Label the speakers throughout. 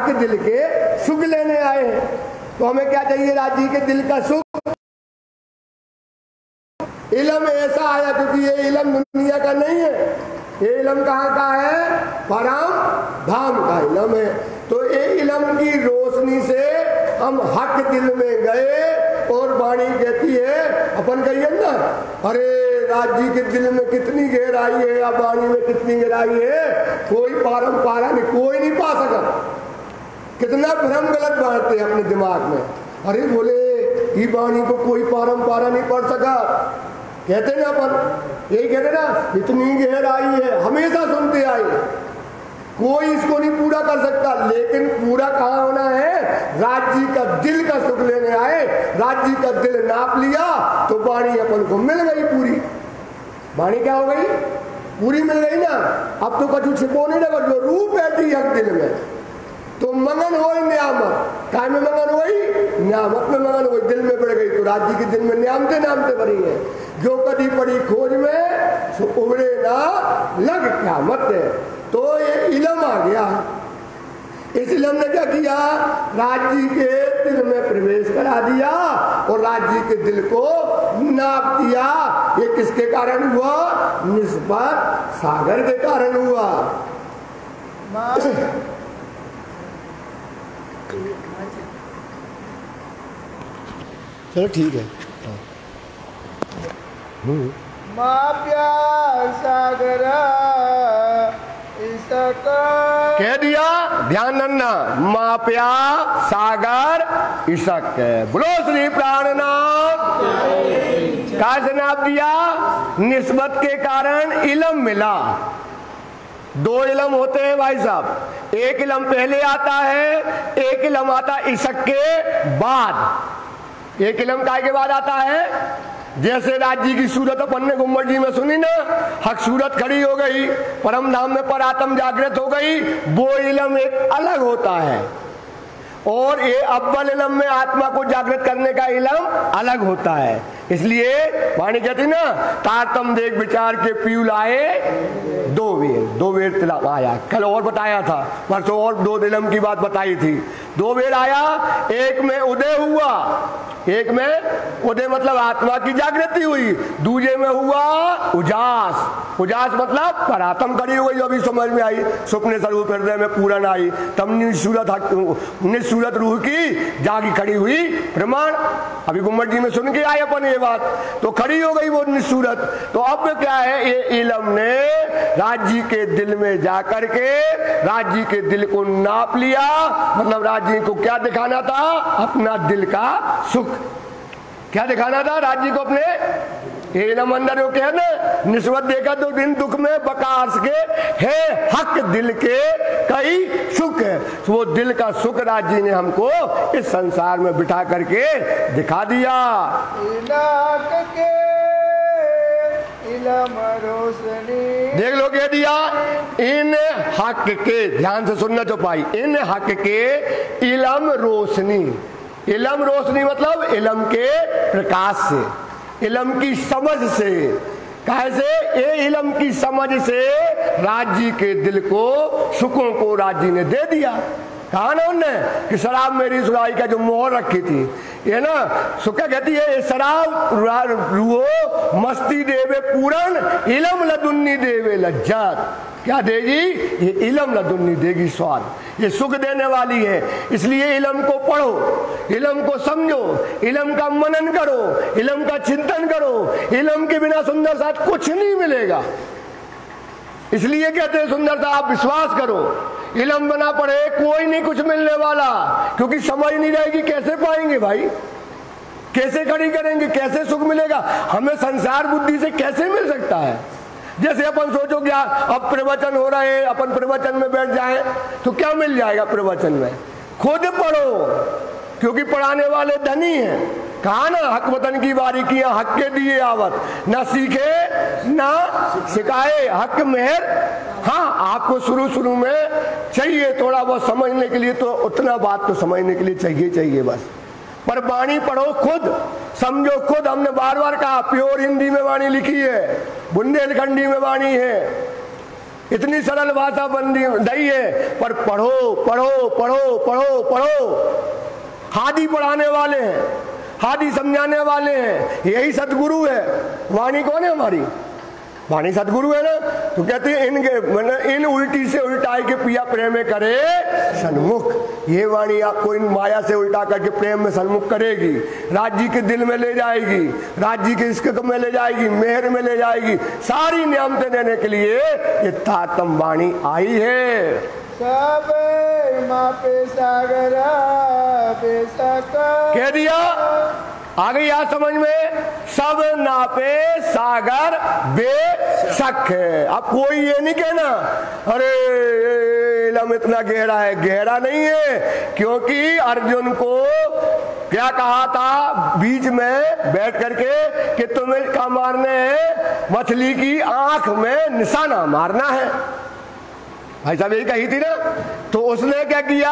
Speaker 1: के दिल के सुख लेने आए हैं। तो हमें क्या चाहिए? राजी के दिल का सुख। इल्म ऐसा आया क्योंकि ये इल्म दुनिया का नहीं है, ये इल्म कहाँ का है? परम धाम का इल्म है। तो ये इल्म की रोशनी से हम हक दिल में गए और वाणी कहती है, अपन कहिए ना, अरे राजी के दिल में कितनी गहराई है या वाणी में कितनी गहराई है, कोई पारंपरा नहीं, कोई नहीं पा सका। कितना भ्रम गलत बांटते हैं अपने दिमाग में। अरे बोले ये वाणी को कोई पारंपरा नहीं पढ़ सका, कहते ना अपन, यही कहते ना, इतनी गहराई है, हमेशा सुनते आए, कोई इसको नहीं पूरा कर सकता। लेकिन पूरा कहाँ होना है? राज्य का दिल का सुख लेने आए, राज्य का दिल नाप लिया तो वाणी अपन को मिल गई पूरी। वाणी क्या हो गई? पूरी मिल गई ना। अब तो कछु छिपो नहीं लगा, जो रूप बैठी है दिल में तो मंगन हो नियामत। काय में मंगन हुई? नियामत में मंगन हुई, दिल में बढ़ गई। तो राज्य के दिल में नियामते नामते भरी है। जो कभी पड़ी खोज में सो उबड़े ना लग क्या मत है। तो ये इल्म आ गया। इस इल्म ने क्या किया? राज्य के दिल में प्रवेश करा दिया और राज्य के दिल को नाप दिया। ये किसके कारण हुआ? निस्बत सागर के कारण हुआ। चलो ठीक है।
Speaker 2: माप्या सागर
Speaker 1: कह दिया, ध्यान रखना, माप्या सागर इसक है। बोलो श्री प्राणनाथ। कहा से नाप दिया? निस्बत के कारण इल्म मिला। दो इल्म होते हैं भाई साहब, एक इल्म पहले आता है, एक इल्म आता है इसक के बाद। एक इल्म काय के बाद आता है? जैसे राज्य की सूरत अपन ने गुम्बद जी में सुनी ना, हक सूरत खड़ी हो गई, परम धाम में पर आत्म जागृत हो गई, वो इल्म एक अलग होता है। और ये अव्वल इल्म में आत्मा को जागृत करने का इल्म अलग होता है। इसलिए वाणी कहती ना, तारतम देख विचार के पीयूल आए दो वेर तिला आया। कल और बताया था, परसों और दो इल्म की बात बताई थी। दो बेर आया, एक में उदय हुआ, एक में उदय मतलब आत्मा की जागृति हुई, दूजे में हुआ उजास। उजास मतलब परातम खड़ी हो गई, जो अभी समझ में आई, सुपने स्वरूप हृदय में पूर्ण आई, तब निःसूरत रूह की जागी खड़ी हुई प्रमाण। अभी गुम्मट जी में सुन के आए अपन ये बात, तो खड़ी हो गई वो निःसूरत। तो अब क्या है, ये इलम ने राज्य के दिल में जाकर के राज्य के दिल को नाप लिया। मतलब राज्य को क्या दिखाना था, अपना दिल का सुख। क्या दिखाना था राज्य को, अपने इलम अंदर वो क्या ना, निस्बत देखा तो दिन दुख में बकार्स के है हक दिल के कई सुख है। तो वो दिल का सुख राज्य ने हमको इस संसार में बिठा करके दिखा दिया। देख लो कह दिया, इन हक के, ध्यान से सुनना जो पाई, इन हक के इलम रोशनी। इलम रोशनी मतलब इलम के प्रकाश से, इलम की समझ से। कैसे? ये इलम की समझ से राज्य के दिल को सुखों को राज्य ने दे दिया। कहा ना उनने कि शराब मेरी सुराई का जो मोहर रखी थी, ये ना सुखा कहती है, ये शराब रुओ मस्ती देवे पूरन, इलम लदुन्नी देवे लज्जत। क्या देगी? ये इलम लदुन्नी देगी स्वाद, ये सुख देने वाली है। इसलिए इलम को पढ़ो, इलम को समझो, इलम का मनन करो, इलम का चिंतन करो। इलम के बिना सुंदर साथ कुछ नहीं मिलेगा। इसलिए कहते हैं सुंदरता आप विश्वास करो, इलम बना पड़े कोई नहीं कुछ मिलने वाला, क्योंकि समझ नहीं रहेगी कैसे पाएंगे भाई, कैसे खड़ी करेंगे, कैसे सुख मिलेगा हमें, संसार बुद्धि से कैसे मिल सकता है। जैसे अपन सोचो क्या, अब प्रवचन हो रहा है, अपन प्रवचन में बैठ जाए तो क्या मिल जाएगा प्रवचन में? खुद पढ़ो, क्योंकि पढ़ाने वाले धनी हैं। कहा ना, हक वतन की बारीकियां हक के दिए आवत, ना सीखे ना सिखाए हक मेहर। हाँ, आपको शुरू में चाहिए थोड़ा बहुत समझने के लिए, तो उतना बात तो समझने के लिए चाहिए बस। पर वाणी पढ़ो खुद, समझो खुद। हमने बार बार कहा, प्योर हिंदी में वाणी लिखी है, बुंदेलखंडी में वाणी है, इतनी सरल भाषा बंदी दई है, पर पढ़ो पढ़ो पढ़ो पढ़ो पढ़ो। हादी पढ़ाने वाले हैं, हादी समझाने वाले हैं, यही सतगुरु है। वाणी कौन है हमारी? वाणी सतगुरु है ना। तो कहते हैं इनके इन उल्टी से उल्टाई के पिया प्रेम में करे सन्मुख। ये वाणी आपको इन माया से उल्टा करके प्रेम में सन्मुख करेगी, राज्य के दिल में ले जाएगी, राज्य के इश्क में ले जाएगी, मेहर में ले जाएगी, सारी नियामतें देने के लिए ये तातम वाणी आई है।
Speaker 2: सब मापे सागरा
Speaker 1: कह दिया, आ गई याद समझ में? सब नापे सागर बेशक है। अब कोई ये नहीं कहना अरे इलम इतना गहरा है, गहरा नहीं है। क्योंकि अर्जुन को क्या कहा था बीच में बैठ करके कि तुम्हें क्या मारने है? मछली की आंख में निशाना मारना है। भाई साहब यही कही थी ना। तो उसने क्या किया,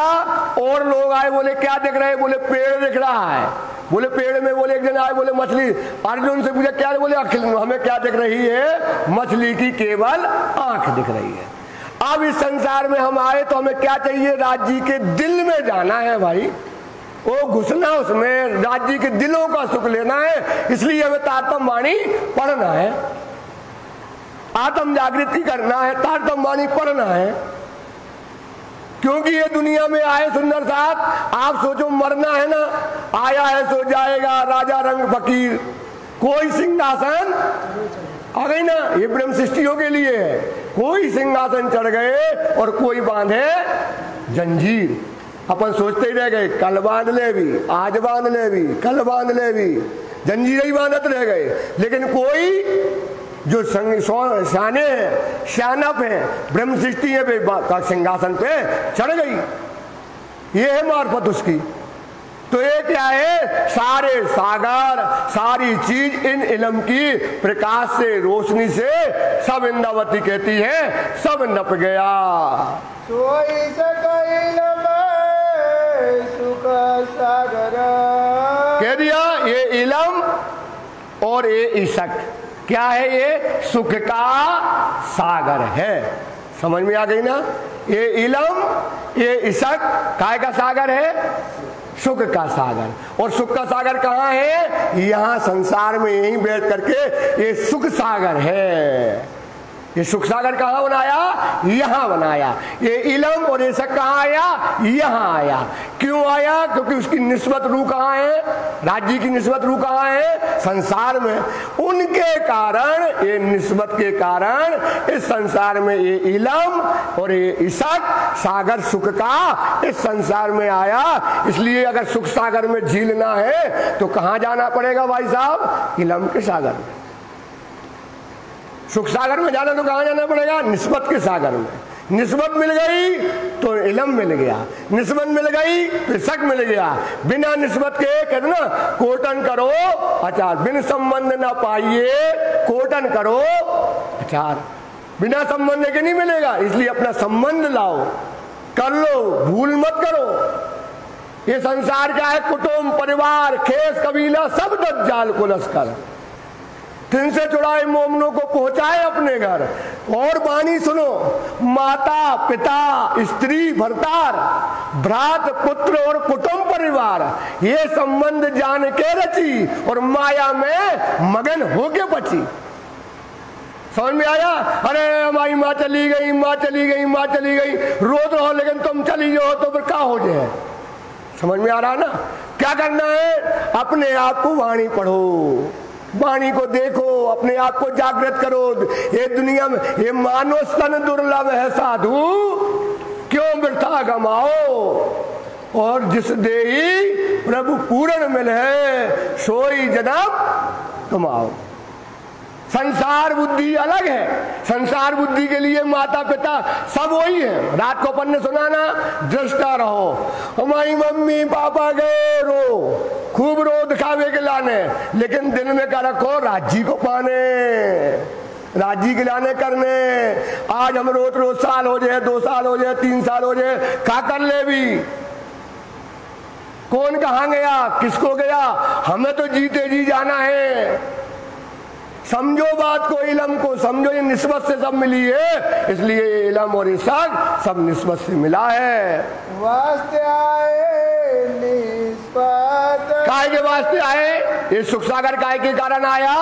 Speaker 1: और लोग आए, बोले क्या दिख रहे? बोले पेड़ दिख रहा है। बोले पेड़ में, बोले एक जन आए, बोले मछली। अर्जुन से पूछा क्या? बोले हमें क्या दिख रही है? मछली की केवल आंख दिख रही है। अब इस संसार में हम आए तो हमें क्या चाहिए? राज्य के दिल में जाना है भाई, वो घुसना, उसमें राज्य के दिलों का सुख लेना है। इसलिए हमें तातम वाणी पढ़ना है, आत्म जागृति करना है, तारतम वाणी पढ़ना है। क्योंकि ये दुनिया में आए सुंदर साथ, आप सोचो मरना है ना, आया है सो जाएगा, राजा रंग फकीर। कोई सिंहासन आ गई ना, ये ब्रह्म सृष्टियों के लिए है। कोई सिंहासन चढ़ गए और कोई बांधे जंजीर। अपन सोचते ही रह गए, कल बांध ले भी, आज बांध ले भी, कल बांध ले भी, जंजीर ही बांधत रह गए। लेकिन कोई जो शाने हैं, शानप है, ब्रह्म सृष्टि है, सिंहासन पे चढ़ गई। ये है मार्फत उसकी। तो ये क्या है? सारे सागर, सारी चीज इन इलम की प्रकाश से, रोशनी से सब इंद्रावती कहती है सब नप गया।
Speaker 2: सोई सकैलम सुख सागर।
Speaker 1: कह दिया ये इलम और ये इशक क्या है? ये सुख का सागर है। समझ में आ गई ना? ये इलम ये इसक काय का सागर है? सुख का सागर। और सुख का सागर कहाँ है? यहाँ संसार में यहीं बैठ करके ये सुख सागर है। ये सुख सागर कहाँ बनाया? यहाँ बनाया। ये इलम और ये सक कहाँ आया? यहाँ आया। क्यों आया? क्योंकि उसकी निस्बत रूह कहाँ है? राज्य की निस्बत रूह कहाँ है? संसार में। उनके कारण, ये निस्बत के कारण इस संसार में ये इलम और ये इसक सागर सुख का इस संसार में आया। इसलिए अगर सुख सागर में झीलना है तो कहाँ जाना पड़ेगा भाई साहब? इलम के सागर में। सुख सागर में जाना तो कहाँ जाना पड़ेगा? निस्बत के सागर में। निस्बत मिल गई तो इलम मिल गया, निस्बत मिल गई तो शक मिल गया। बिना निस्बत के कहते ना, कोटन करो अचार, बिन संबंध ना पाइए कोटन करो अचार। बिना संबंध के नहीं मिलेगा, इसलिए अपना संबंध लाओ, कर लो, भूल मत करो। ये संसार क्या है? कुटुंब, परिवार, खेस, कबीला सब दज्जाल को लश्कर, 3 से चुड़ाए मोमनों को पहुंचाए अपने घर। और वाणी सुनो, माता पिता स्त्री भरतार, भ्रात पुत्र और कुटुंब परिवार, ये संबंध जान के रची और माया में मगन होके बची। समझ में आया? अरे हमारी माँ चली गई, माँ चली गई, माँ चली गई, रोज रहो लेकिन तुम चली जाओ तो फिर क्या हो जाए? समझ में आ रहा ना? क्या करना है? अपने आप को वाणी पढ़ो, वाणी को देखो, अपने आप को जागृत करो। ये दुनिया में ये मानो स्तन दुर्लभ है साधु, क्यों वृथा गमाओ। और जिस देही प्रभु पूर्ण मिले सोई जन्म कमाओ। संसार बुद्धि अलग है। संसार बुद्धि के लिए माता पिता सब वही है। रात को अपन ने सुना ना, दृष्टा रहो, हमारी मम्मी पापा गए, रो, खूब रो दिखावे के लाने, लेकिन दिन में क्या रखो? राज्य को पाने, राज्य के लाने करने। आज हम रोज साल हो जाए, 2 साल हो जाए, 3 साल हो जाए, क्या कर ले भी? कौन कहाँ गया, किसको गया? हमें तो जीते जी जाना है। समझो बात को, इलम को समझो, ये निस्बत से सब मिली है, इसलिए ये इलम और इसक सब निस्बत से मिला है।
Speaker 2: वास्ते आए निस्बत,
Speaker 1: काय के वास्ते आए? ये सुख सागर काय के कारण आया?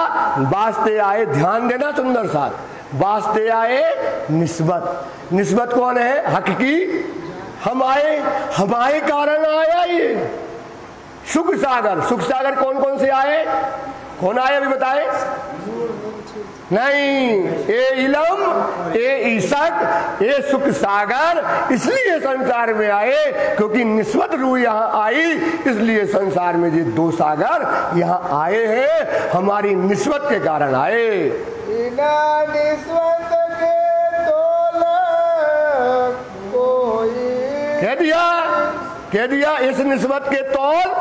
Speaker 1: वास्ते आए। ध्यान देना सुंदर साथ, वास्ते आए निस्बत। निस्बत कौन है? हक की। हम आए, हमारे कारण आया ये सुख सागर। सुख सागर कौन कौन से आए? कौन आए अभी बताए? नहीं, ये इलम, ये ईसक, ये सुख सागर इसलिए संसार में आए क्योंकि निस्बत रूह यहाँ आई, इसलिए संसार में ये 2 सागर यहाँ आए हैं, हमारी निस्बत के कारण आए।
Speaker 2: बिना निस्बत के तोल कोई,
Speaker 1: कह दिया इस निस्बत के तौल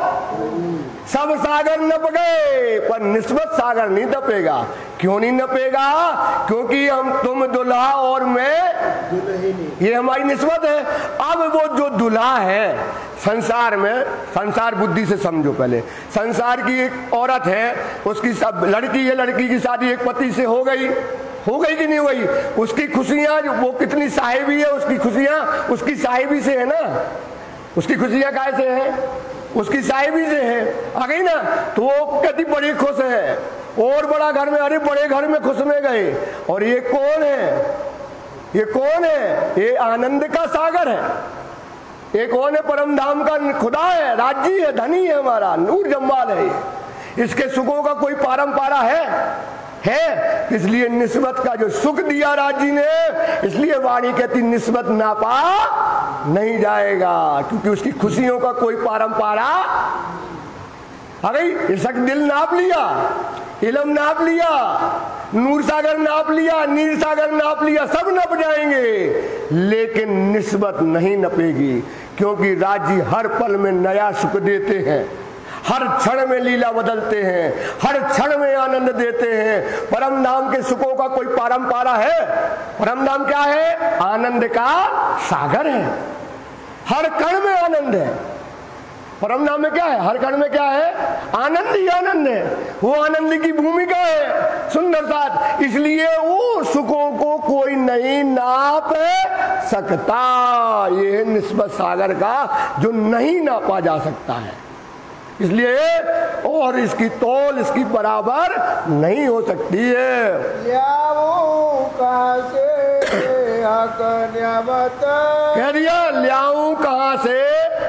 Speaker 1: सब सागर नप गए, पर निस्बत सागर नहीं नपेगा। क्यों नहीं नपेगा? क्योंकि हम, तुम दुल्हा और मैं दुल्हनी, ये हमारी निस्बत है। अब वो जो दुल्हा है संसार में, संसार बुद्धि से समझो पहले। संसार की एक औरत है, उसकी सब लड़की है, लड़की की शादी एक पति से हो गई कि नहीं हुई? उसकी खुशियां, वो कितनी साहिबी है, उसकी खुशियां उसकी साहिबी से है ना। उसकी खुशियां काय से है? उसकी साहिबी से है। आ गई ना, तो वो कहती बड़ी खुश है। और बड़ा घर में, अरे बड़े घर में खुश में गए। और ये कौन है? ये कौन है? ये आनंद का सागर है। ये कौन है? परम धाम का खुदा है, राज्य है, धनी है, हमारा नूर जम्माल है। इसके सुखों का कोई पारंपारा है? इसलिए निस्बत का जो सुख दिया राज्य ने, इसलिए वाणी कहती निस्बत नापा नहीं जाएगा, क्योंकि उसकी खुशियों का कोई पारंपारा। आ गई? इसक दिल नाप लिया, इलम नाप लिया, नूर सागर नाप लिया, नीर सागर नाप लिया, सब नप जाएंगे, लेकिन निस्बत नहीं नपेगी, क्योंकि राज्य हर पल में नया सुख देते हैं, हर क्षण में लीला बदलते हैं, हर क्षण में आनंद देते हैं। परम धाम के सुखों का कोई पारंपारा है? परम धाम क्या है? आनंद का सागर है, हर कण में आनंद है। परम धाम में क्या है? हर कण में क्या है? आनंद ही आनंद है, वो आनंद की भूमिका है सुंदर साथ। इसलिए वो सुखों को कोई नहीं नाप सकता। ये है निस्बत सागर का जो नहीं नापा जा सकता है, इसलिए और इसकी तौल इसकी बराबर नहीं हो सकती है। कह दिया ल्याऊं कहां से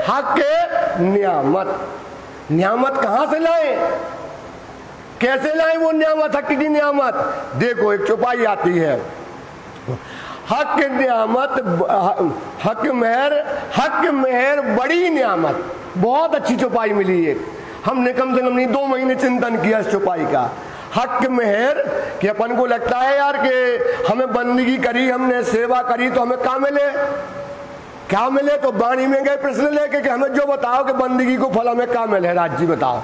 Speaker 1: हक के नियामत। नियामत कहां से लाए, कैसे लाए वो नियामत, हक की नियामत? देखो एक चौपाई आती है, हक नियामत हक मेहर बड़ी नियामत। बहुत अच्छी चौपाई मिली है, हमने कम से कम नहीं 2 महीने चिंतन किया इस चौपाई का। हक मेहर कि अपन को लगता है यार कि हमें बंदगी करी, हमने सेवा करी तो हमें क्या मिले, क्या मिले? तो वाणी में गए प्रश्न लेके कि हमें जो बताओ कि बंदगी को फल हमें क्या मिले, राज्य बताओ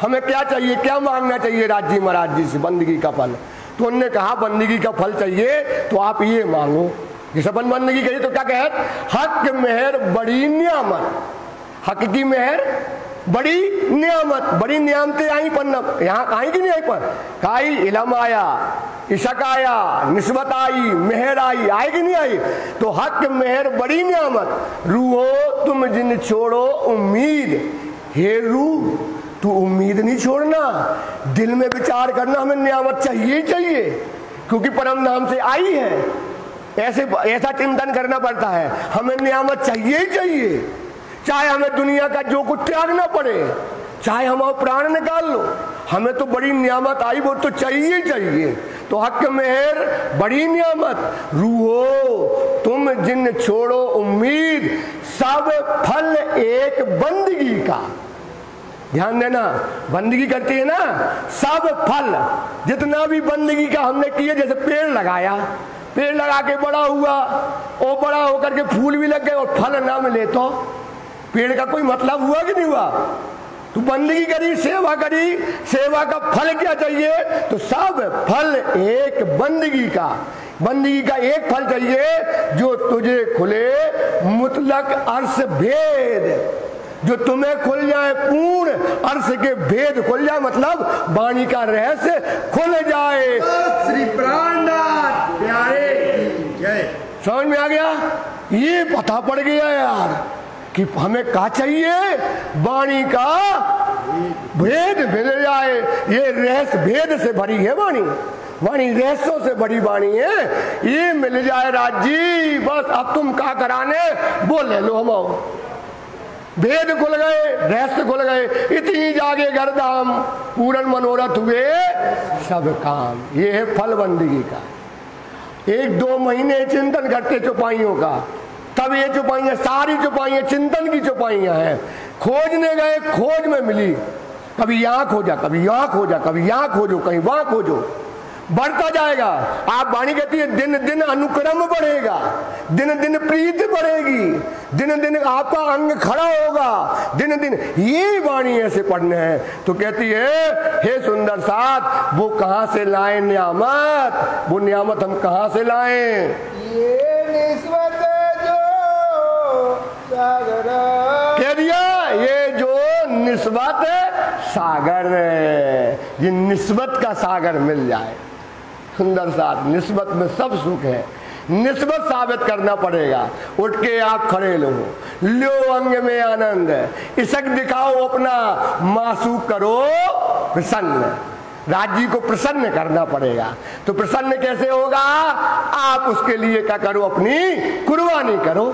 Speaker 1: हमें क्या चाहिए, क्या मांगना चाहिए राज्य महाराज जी से बंदगी का फल। तो उन्होंने कहा बंदगी का फल चाहिए तो आप ये मांगो। जिस अपन बंदगी कही तो क्या कहे, हक मेहर बड़ी नियामत। हक की मेहर बड़ी नियामत, बड़ी नियामतें आई पर यहाँ आई कि नहीं आई, पर काई इलम आया, इशक आया, निस्बत आई, मेहर आई, आई कि नहीं आई? तो हक मेहर बड़ी नियामत। रूहो तुम जिन छोड़ो उम्मीद, हे रूह तू उम्मीद नहीं छोड़ना, दिल में विचार करना हमें नियामत चाहिए ही चाहिए, क्योंकि परम नाम से आई है। ऐसा चिंतन करना पड़ता है, हमें नियामत चाहिए ही चाहिए, चाहे हमें दुनिया का जो कुछ त्यागना पड़े, चाहे हम प्राण निकाल लो, हमें तो बड़ी नियामत आई, वो तो चाहिए चाहिए। तो हक मेहर बड़ी नियामत। रूहो तुम जिन छोड़ो उम्मीद, सब फल एक बंदगी का। ध्यान देना, बंदगी करती है ना, सब फल जितना भी बंदगी का हमने किए, जैसे पेड़ लगाया, पेड़ लगा के बड़ा हुआ और बड़ा होकर के फूल भी लग गए और फल ना मिले तो पेड़ का कोई मतलब हुआ कि नहीं हुआ? तो बंदगी करी, सेवा करी, सेवा का फल क्या चाहिए? तो सब फल एक बंदगी का। बंदगी का एक फल चाहिए जो तुझे खुले मुतलक अर्श भेद, जो तुम्हें खुल जाए, पूर्ण अर्श के भेद खुल जाए, मतलब वाणी का रहस्य खुल जाए।
Speaker 2: श्री प्राणनाथ प्यारे की जय।
Speaker 1: समझ में आ गया? ये पता पड़ गया यार कि हमें क्या चाहिए, वाणी का भेद मिल जाए। ये रहस्य भेद से भरी है वाणी, वाणी रहस्यों से बड़ी वाणी है, ये मिल जाए राजी। बस अब तुम क्या कराने वो ले लो, हम भेद खुल गए, रहस्य खुल गए। इतनी जागे गर्दाम पूर्ण मनोरथ हुए सब काम। ये है फल बंदगी का। 1-2 महीने चिंतन करते चौपाइयों का, तब ये चौपाइयां, सारी चौपाइयां चिंतन की चौपाइयां हैं। खोजने गए, खोज में मिली, कभी यहाँ खोजा, कभी यहाँ खोजा, कभी यहाँ खोजो, कहीं वहां खोजो, बढ़ता जाएगा। आप वाणी कहती है दिन दिन अनुक्रम बढ़ेगा, दिन दिन प्रीति बढ़ेगी, दिन दिन आपका अंग खड़ा होगा, दिन दिन ये वाणी ऐसे पढ़ने हैं। तो कहती है हे सुंदर साथ, वो कहां से लाए नियामत, वो नियामत हम कहां से लाए?
Speaker 2: ये निस्बत जो सागर,
Speaker 1: कह दिया ये जो निस्बत सागर है, ये निस्बत का सागर मिल जाए। सुंदर साथ निस्बत में सब सुख है, निस्बत साबित करना पड़ेगा। उठ के आप खड़े लो, लो अंग में आनंद, इसक दिखाओ अपना, मासूक करो प्रसन्न। राज्य को प्रसन्न करना पड़ेगा। तो प्रसन्न कैसे होगा? आप उसके लिए क्या करो, अपनी कुर्बानी करो।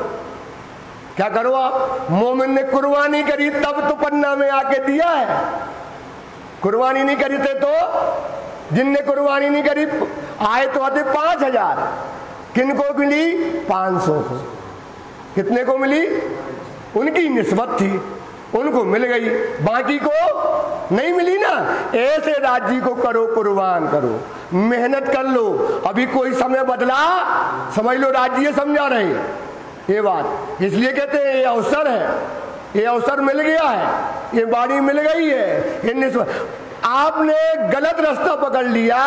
Speaker 1: क्या करो आप? मोमिन ने कुर्बानी करी तब तो पन्ना में आके दिया है। कुर्बानी नहीं करी थे तो, जिनने कुर्बानी नहीं करी आए तो आते 5000, किनको मिली? 500 को। कितने को मिली? उनकी निस्बत थी, उनको मिल गई, बाकी को नहीं मिली ना। ऐसे राज्य को करो, कुर्बान करो, मेहनत कर लो। अभी कोई समय बदला, समझ लो राज्य समझा रहे ये बात। इसलिए कहते हैं ये अवसर है, ये अवसर मिल गया है, ये बाड़ी मिल गई है, ये निस्बत। आपने गलत रास्ता पकड़ लिया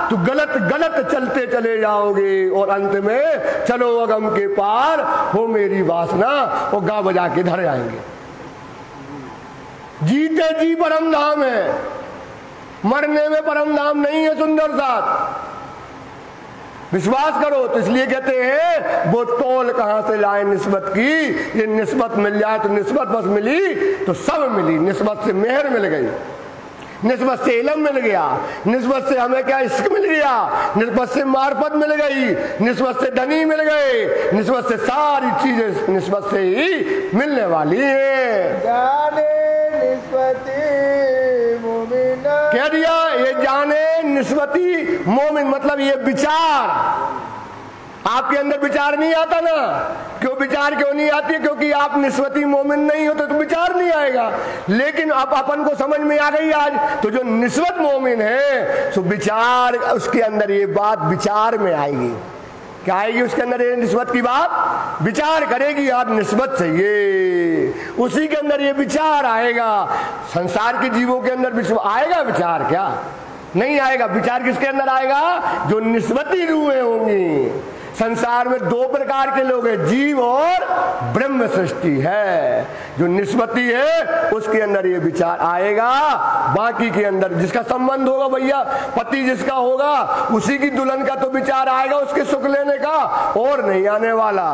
Speaker 1: तो गलत गलत चलते चले जाओगे और अंत में चलो अगम के पार हो मेरी वासना, और गा बजा के धर जाएंगे। जीते जी परम धाम है, मरने में परम धाम नहीं है। सुंदर साथ विश्वास करो। तो इसलिए कहते हैं वो तौल कहां से लाए निस्बत की, ये निस्बत मिल जाए तो निस्बत बस मिली तो सब मिली। निस्बत से मेहर मिल गई, निस्बत से इल्म मिल गया, निस्बत से हमें क्या इश्क मिल गया, निस्बत से मार्फत मिल गई, निस्बत से धनी मिल गए, निस्बत से सारी चीजें निस्बत से ही मिलने वाली है।
Speaker 2: जाने निस्बती मोमिन,
Speaker 1: कह दिया ये जाने निस्बती मोमिन, मतलब ये विचार आपके अंदर विचार नहीं आता ना। क्यों विचार क्यों नहीं आती है? क्योंकि आप निस्बती मोमिन नहीं होते तो विचार नहीं आएगा। लेकिन अब अपन को समझ में आ गई आज, तो जो निस्बत मोमिन है तो विचार उसके अंदर ये बात विचार में आएगी। क्या आएगी उसके अंदर? ये निस्बत की बात विचार करेगी आप निस्बत से, ये उसी के अंदर ये विचार आएगा। संसार के जीवों के अंदर आएगा विचार क्या? नहीं आएगा। विचार किसके अंदर आएगा? जो निस्बती रूहें होंगी। संसार में दो प्रकार के लोग हैं, जीव और ब्रह्म सृष्टि है। जो निस्बती है उसके अंदर ये विचार आएगा। बाकी के अंदर जिसका संबंध होगा भैया, पति जिसका होगा उसी की दुल्हन का तो विचार आएगा उसके सुख लेने का, और नहीं आने वाला।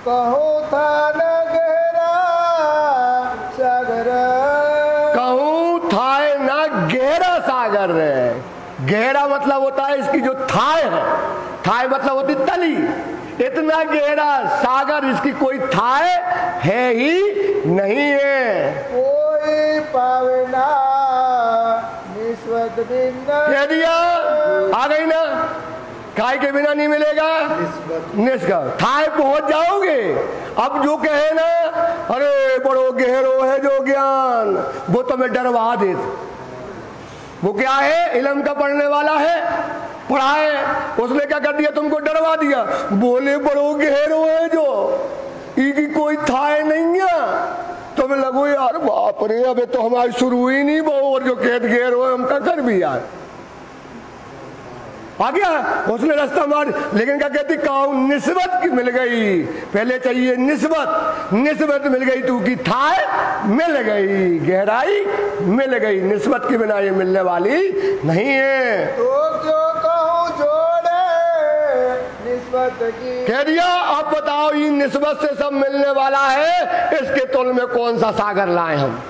Speaker 2: कहो था न गहरा सागर,
Speaker 1: कहूं था ना गहरा सागर है। गहरा मतलब होता है इसकी जो थाय है, थाय मतलब होती तली। इतना गहरा सागर इसकी कोई थाय है ही नहीं है।
Speaker 2: कोई पावना निस्बत बिना,
Speaker 1: कह दिया आ गई ना, काय के बिना नहीं मिलेगा निस्बत। थाय पहुंच जाओगे। अब जो कहे ना अरे बड़ो गहरो है जो ज्ञान, वो तुम्हें डरवा देते। वो क्या है? इल्म का पढ़ने वाला है, पढ़ा है, उसने क्या कर दिया? तुमको डरवा दिया। बोले बड़ो गहरो है जो, इनकी कोई थाय नहीं है। तुम्हें लगो यार बाप रे, अबे तो हमारी शुरू ही नहीं बहु, और जो कहत गहरो है हम क्या कर भी यार। आ गया उसने रास्ता मार। लेकिन क्या कहती? काऊ निस्बत की मिल गई। पहले चाहिए निस्बत, निस्बत मिल गई तू की थाय मिल गई, गहराई मिल गई। निस्बत के बिना ये मिलने वाली नहीं है।
Speaker 2: तो क्यों कहूँ जोड़े निस्बत की,
Speaker 1: कह दिया अब बताओ ये निस्बत से सब मिलने वाला है, इसके तुल में कौन सा सागर लाए हम?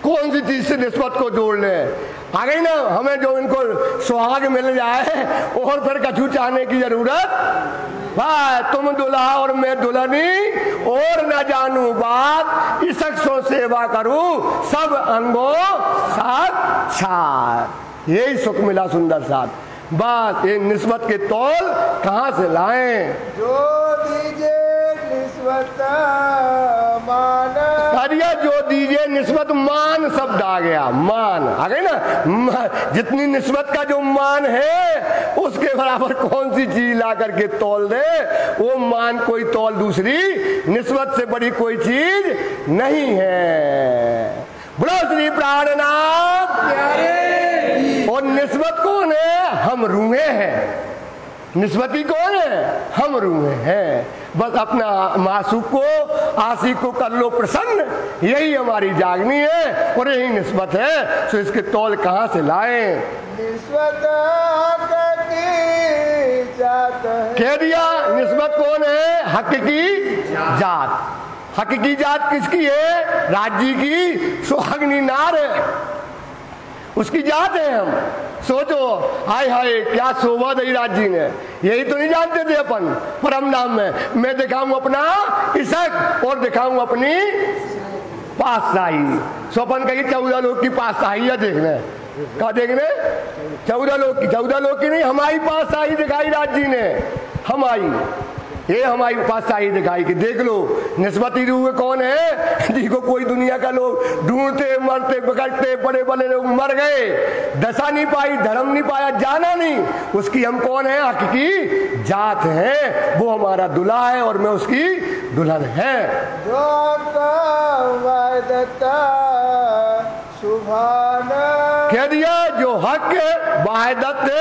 Speaker 1: कौन सी चीज से निस्बत को जोड़ ले? आ गई ना हमें जो इनको सुहाग मिल जाए और फिर कछु चाहने की जरूरत। भाई तुम दुल्हा और मैं दुल्हनी, और न जानू बात, इसक सो सेवा करूं सब अंगो साक्षात। यही सुख मिला सुंदर साथ। बात ये निस्बत के तौल कहां से लाएं?
Speaker 2: जो दीजे निस्बत मान,
Speaker 1: जो दीजिए निस्बत मान शब्द आ गया, मान आ गई ना। जितनी निस्बत का जो मान है उसके बराबर कौन सी चीज ला करके तौल दे? वो मान कोई तौल दूसरी निस्बत से बड़ी कोई चीज नहीं है। बोलो श्री प्राणनाथ प्यारे। और निस्बत कौन है? हम रूहे हैं। निस्बती कौन है? हम रूहे हैं। बस अपना मासूक को, आशिक को कर लो प्रसन्न, यही हमारी जागनी है और यही निस्बत है। तो इसके तौल कहां से लाएं?
Speaker 2: निस्बत की जात है।
Speaker 1: कह दिया निस्बत कौन है? हक की जात। हक की जात किसकी है? राज्य की सुहागनी नार है, उसकी जात है हम। सोचो हाय हाय क्या शोभा दी राज जी ने। यही तो नहीं जानते थे अपन परम नाम में। मैं दिखाऊं अपना इसक और दिखाऊं अपनी पातशाही। सोपन कही 14 लोग की पातशाही है देखने का, देखने 14 लोग की नहीं, हमारी पातशाही दिखाई राज जी ने। हमारी ये हमारी पातशाही दिखाई कि देख लो निस्बती रूह कौन है, जिसको कोई दुनिया का लोग ढूंढते मरते बिगड़ते, बड़े बड़े लोग मर गए, दशा नहीं पाई, धर्म नहीं पाया, जाना नहीं, उसकी हम कौन है? हक की जात है। वो हमारा दूल्हा है और मैं उसकी दुल्हन है।
Speaker 2: जो शुभान
Speaker 1: कह दिया जो हक वाहिदत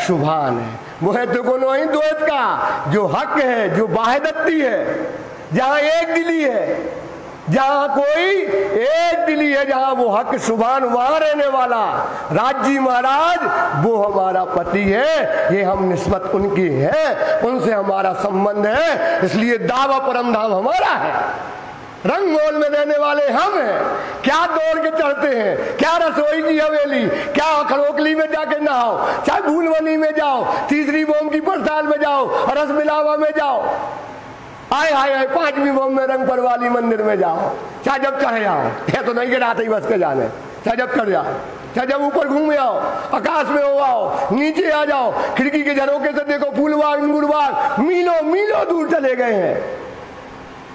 Speaker 1: शुभान है। वो है तो कोनो ही द्वैत का जो हक है, जो वाहिदत्ती है, जहां एक दिली है, जहां कोई एक दिली है, जहां वो हक सुभान वहां रहने वाला राजी महाराज वो हमारा पति है। ये हम निस्बत उनकी है, उनसे हमारा संबंध है, इसलिए दावा परम धाम हमारा है। रंगमोल में रहने वाले हम हैं। क्या दौड़ के चढ़ते हैं, क्या रसोई की हवेली, क्या खड़ोकली में जाके नहाओ, चाहे भूलवनी में जाओ, तीसरी बोम की परसाल में जाओ, रस मिलावा में जाओ, आए हाय हाय 5वीं बोम में रंग परवाली मंदिर में जाओ, चाहे जब चढ़े आओ, ये तो नहीं कि रात ही बस के जाने, चाहे जब चढ़ जाओ, चाहे जब ऊपर घूमे आओ, आकाश में हो आओ, नीचे आ जाओ, खिड़की के झरोके से देखो फूलबाग अंगूरबाग मीलों मीलों दूर चले गए हैं।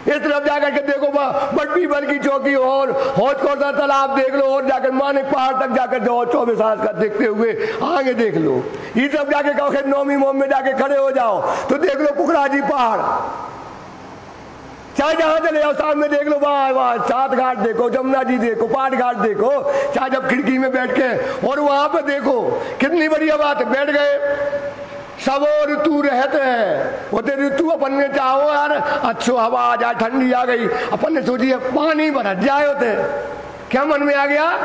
Speaker 1: इस तरफ जाकर के देखो बट्टी भर की चौकी और हौज कोटा तालाब देख लो, और जाकर मानिक पहाड़ तक जाकर जाओ 24 आस का देखते हुए आगे देख लो। इस तरफ जाके कहो 9वीं मोम में जाके खड़े हो जाओ तो देख लो पुखराजी पहाड़, चाहे जहां चले जाओ सामने देख लो, वहां वहां सात घाट देखो, जमुना जी देखो, पाट घाट देखो, चाहे जब खिड़की में बैठ के, और वहां पे देखो कितनी बढ़िया बात है, बैठ गए सब ऋतु रहते हैं, वो ऋतु अपन ने चाहो यार अच्छो हवा आ जाए, ठंडी आ गई, अपन ने सोची है पानी बरस जाए होते, क्या मन में आ गया,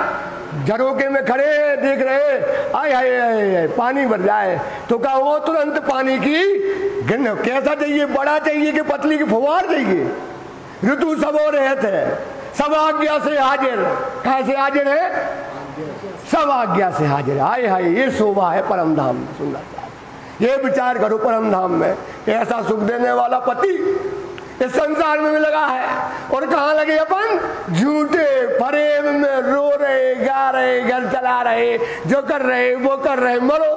Speaker 1: झरोके में खड़े देख रहे आए हाय पानी भर जाए, तो कहा वो तुरंत पानी की गिन कैसा चाहिए, बड़ा चाहिए कि पतली की फुहार चाहिए। ऋतु सब हो रहे थे, सब आज्ञा से हाजिर, कैसे हाजिर है, सब आज्ञा से हाजिर। आए हाय ये शोभा है परम धाम में। सुंदर ये विचार करो, परम धाम में ऐसा सुख देने वाला पति इस संसार में भी लगा है। और कहाँ लगे अपन, झूठे फरेब में रो रहे, गा रहे, घर चला रहे, जो कर रहे वो कर रहे, मरो।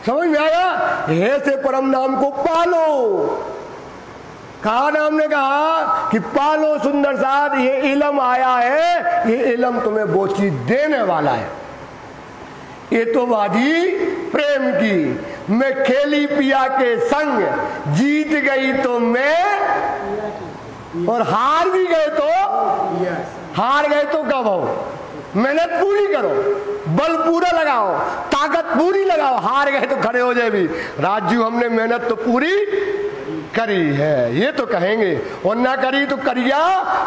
Speaker 1: समझ में आया, ऐसे परम धाम को पालो। कहा नाम ने कहा कि पालो सुंदर साथ, ये इलम आया है, ये इलम तुम्हें वो चीज देने वाला है। ये तो वादी प्रेम की, मैं खेली पिया के संग, जीत गई तो मैं, और हार भी गए तो, हार गए तो कब हो, मेहनत पूरी करो, बल पूरा लगाओ, ताकत पूरी लगाओ, हार गए तो खड़े हो जाए भी राजू हमने मेहनत तो पूरी करी है, ये तो कहेंगे। और ना करी तो करिया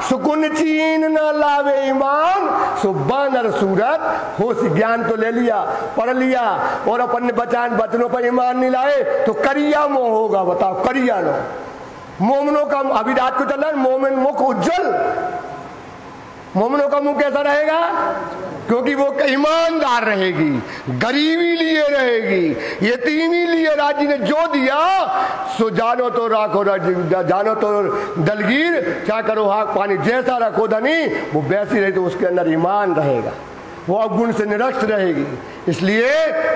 Speaker 1: सुकुन चीन न लावे ईमान, सुबानर सूरत होश ज्ञान तो ले लिया, पढ़ लिया, और अपन बचान बचनों पर ईमान नहीं लाए तो करिया मोह होगा। बताओ करिया लो, मोमनों का अभी रात को चल रहा है, मोमिन मुख उज्जवल, मोमनों का मुंह कैसा रहेगा, क्योंकि वो ईमानदार रहेगी, गरीबी लिए रहेगी, यतीमी लिए राजी ने जो दिया सो जानो तो राखो, जानो तो दलगीर, क्या करो हाथ पानी, जैसा रखो धनी वो वैसी रहे तो उसके अंदर ईमान रहेगा, वो अवगुण से निरस्त रहेगी। इसलिए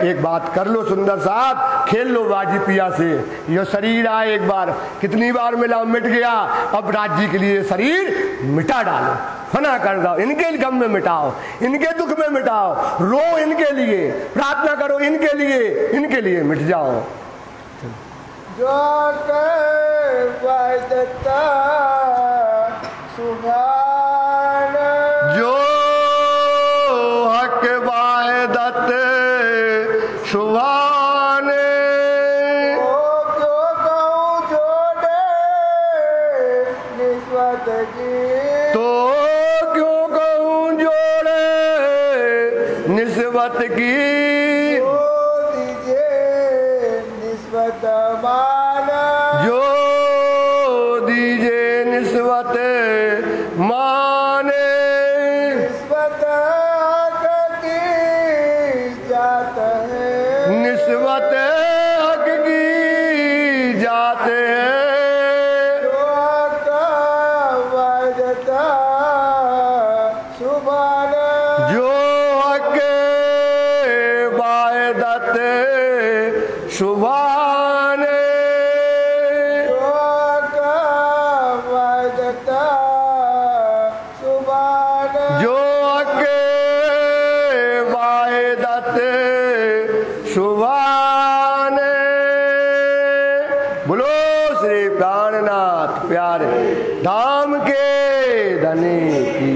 Speaker 1: एक बात कर लो सुंदर साहब, खेल लो बाजी पिया से। ये शरीर आए एक बार, कितनी बार मिला, मिट गया, अब राज्य के लिए शरीर मिटा डालो, फना कर दो, इनके गम में मिटाओ, इनके दुख में मिटाओ, रो इनके लिए, प्रार्थना करो इनके लिए मिट जाओ।
Speaker 2: जो वायदता सुभान,
Speaker 1: जो हक वायदत सुभान,
Speaker 2: क्यों कहूँ जोड़े निस्बत की,
Speaker 1: तो क्यों कहूँ जोड़े निस्बत की,
Speaker 2: जो दीजिए निस्बत माना,
Speaker 1: जो दीजिए निस्बत माने,
Speaker 2: निस्बत हक की जात है,
Speaker 1: निस्बत हक की जात है,
Speaker 2: जो हक वायदता सुभान,
Speaker 1: जो हक वायदत सुभान,
Speaker 2: जो हक वायदता सुभान,
Speaker 1: जो हक वायदत सुभान। बोलो श्री प्राणनाथ प्यारे धाम के धनी की।